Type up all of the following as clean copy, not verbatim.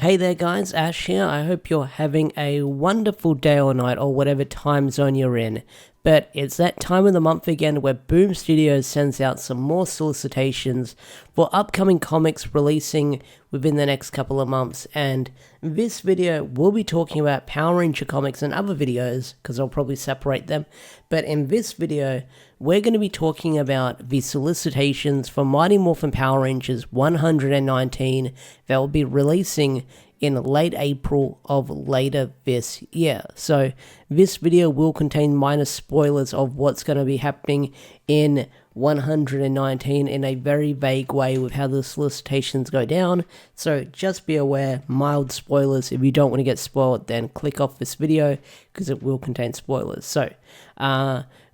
Hey there guys, Ash here. I hope you're having a wonderful day or night or whatever time zone you're in. But it's that time of the month again where Boom Studios sends out some more solicitations for upcoming comics releasing within the next couple of months. And this video we'll be talking about Power Ranger comics and other videos because I'll probably separate them. But in this video we're going to be talking about the solicitations for Mighty Morphin Power Rangers 119 that will be releasing in late April of later this year. So this video will contain minor spoilers of what's going to be happening in 119 in a very vague way with how the solicitations go down. So just be aware, mild spoilers. If you don't want to get spoiled, then click off this video because it will contain spoilers. So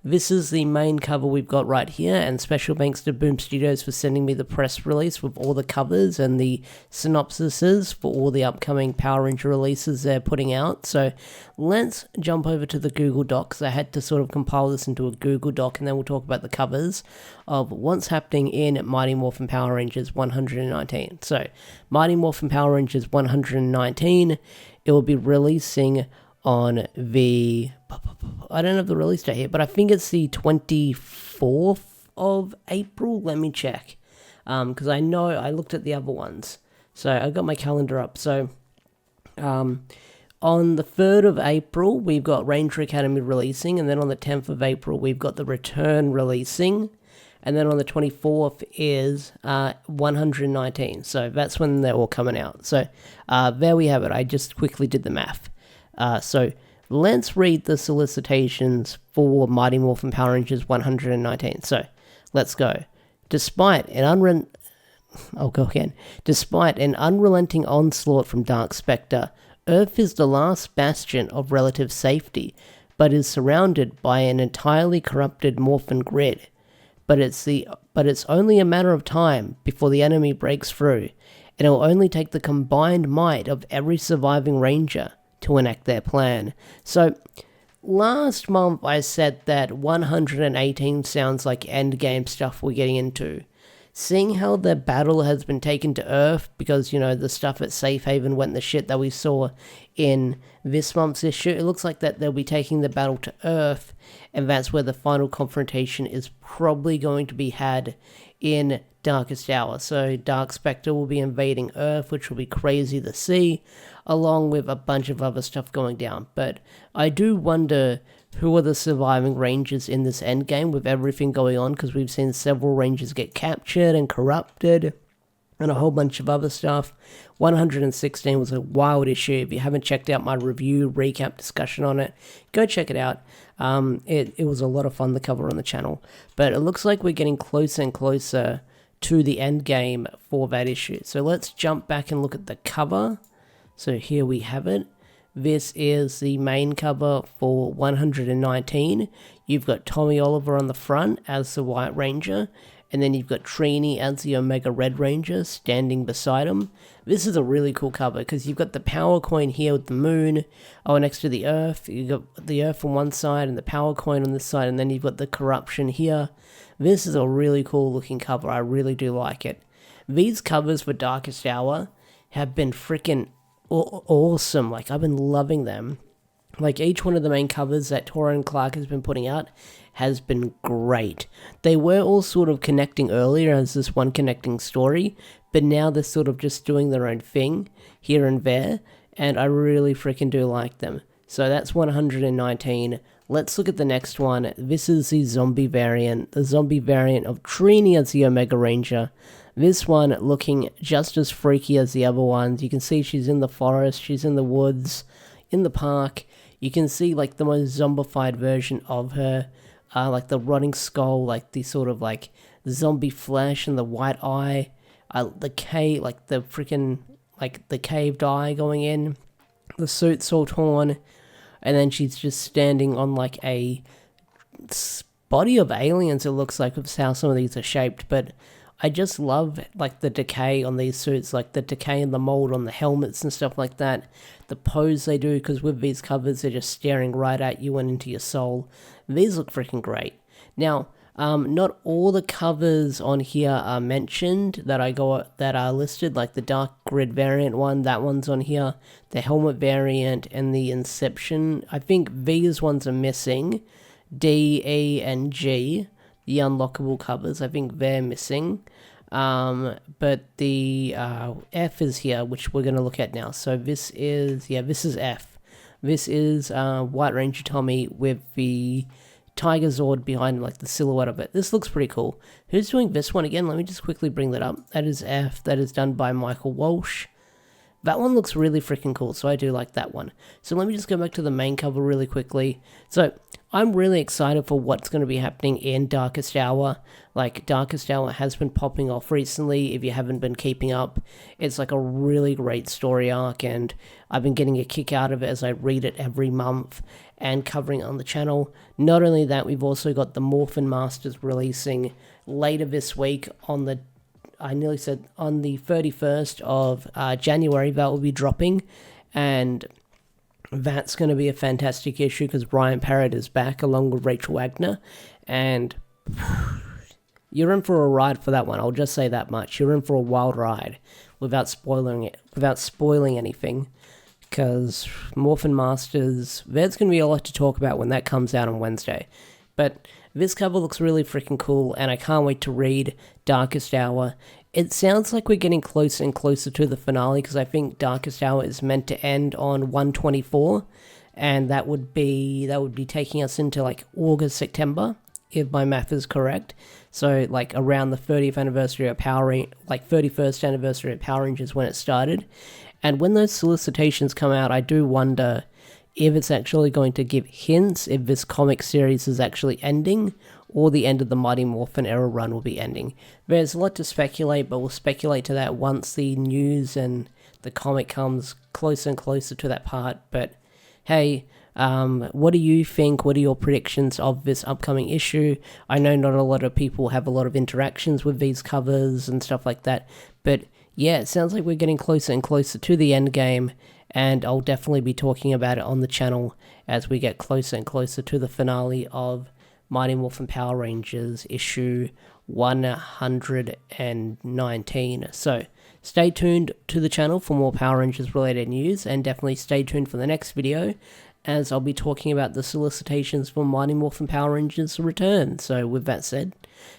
this is the main cover we've got right here, and special thanks to Boom Studios for sending me the press release with all the covers and the synopsises for all the upcoming Power Ranger releases they're putting out. So let's jump over to the Google Docs. I had to sort of compile this into a Google Doc, and then we'll talk about the covers of what's happening in Mighty Morphin Power Rangers 119. So Mighty Morphin Power Rangers 119, it will be releasing on the, I don't have the release date here, but I think it's the 24th of April. Let me check, because I know I looked at the other ones, so I got my calendar up. So on the 3rd of April we've got Ranger Academy releasing, and then on the 10th of April we've got The Return releasing, and then on the 24th is 119. So that's when they're all coming out. So there we have it. I just quickly did the math. So let's read the solicitations for Mighty Morphin Power Rangers 119. So let's go. Despite an unrelenting onslaught from Dark Specter, Earth is the last bastion of relative safety, but is surrounded by an entirely corrupted Morphin Grid. But it's only a matter of time before the enemy breaks through, and it will only take the combined might of every surviving Ranger to enact their plan. So last month I said that 118 sounds like endgame stuff we're getting into. Seeing how the battle has been taken to Earth because, you know, the stuff at Safe Haven went the shit that we saw in this month's issue, it looks like that they'll be taking the battle to Earth, and that's where the final confrontation is probably going to be had in Darkest Hour. So Dark Specter will be invading Earth, which will be crazy to see, along with a bunch of other stuff going down. But I do wonder who are the surviving Rangers in this endgame with everything going on, because we've seen several Rangers get captured and corrupted and a whole bunch of other stuff. 116 was a wild issue. If you haven't checked out my review recap discussion on it, go check it out. It was a lot of fun to cover on the channel. But it looks like we're getting closer and closer to the end game for that issue. So let's jump back and look at the cover. So here we have it. This is the main cover for 119. You've got Tommy Oliver on the front as the White Ranger, and then you've got Trini as the Omega Red Ranger standing beside him. This is a really cool cover because you've got the power coin here with the moon next to the Earth. You've got the Earth on one side and the power coin on this side, and then you've got the corruption here. This is a really cool looking cover. I really do like it. These covers for Darkest Hour have been freaking awesome. Like, I've been loving them. Like, each one of the main covers that Tora and Clark has been putting out has been great. They were all sort of connecting earlier as this one connecting story, but now they're sort of just doing their own thing here and there, and I really freaking do like them. So that's 119. Let's look at the next one. This is the zombie variant of Trini as the Omega Ranger. This one looking just as freaky as the other ones. You can see she's in the forest, she's in the woods, in the park. You can see like the most zombified version of her, like the rotting skull, like the sort of like zombie flesh and the white eye, the cave, like the freaking like the caved eye going in. The suit's all torn, and then she's just standing on like a body of aliens. It looks like with how some of these are shaped, but I just love like the decay on these suits, like the decay and the mold on the helmets and stuff like that. The pose they do, because with these covers they're just staring right at you and into your soul. These look freaking great. Now, Not all the covers on here are mentioned that are listed, like the Dark Grid variant one, that one's on here, the Helmet variant, and the Inception. I think these ones are missing. D, E, and G, the unlockable covers, I think they're missing. But the F is here, which we're going to look at now. So this is F. This is White Ranger Tommy with the Tiger Zord behind, like, the silhouette of it. This looks pretty cool. Who's doing this one again? Let me just quickly bring that up. That is F. That is done by Michael Walsh. That one looks really freaking cool, so I do like that one. So let me just go back to the main cover really quickly. So I'm really excited for what's going to be happening in Darkest Hour. Like, Darkest Hour has been popping off recently, if you haven't been keeping up. It's like a really great story arc, and I've been getting a kick out of it as I read it every month and covering it on the channel. Not only that, we've also got the Morphin Masters releasing later this week on the on the 31st of January. That will be dropping, and that's going to be a fantastic issue because Brian Parrott is back along with Rachel Wagner, and you're in for a ride for that one. I'll just say that much. You're in for a wild ride without spoiling anything, because Morphin Masters, there's going to be a lot to talk about when that comes out on Wednesday. But this cover looks really freaking cool, and I can't wait to read Darkest Hour. It sounds like we're getting closer and closer to the finale, because I think Darkest Hour is meant to end on 1/24, and that would be taking us into like August, September, if my math is correct. So like around the 30th anniversary of 31st anniversary of Power Rangers when it started. And when those solicitations come out, I do wonder if it's actually going to give hints if this comic series is actually ending, or the end of the Mighty Morphin era run will be ending. There's a lot to speculate, but we'll speculate to that once the news and the comic comes closer and closer to that part. But hey, what do you think? What are your predictions of this upcoming issue? I know not a lot of people have a lot of interactions with these covers and stuff like that, but yeah, it sounds like we're getting closer and closer to the end game, and I'll definitely be talking about it on the channel as we get closer and closer to the finale of Mighty Morphin Power Rangers issue 119. So stay tuned to the channel for more Power Rangers related news, and definitely stay tuned for the next video, as I'll be talking about the solicitations for Mighty Morphin Power Rangers return. So with that said,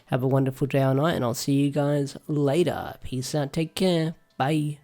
have a wonderful day or night, and I'll see you guys later. Peace out, take care, bye.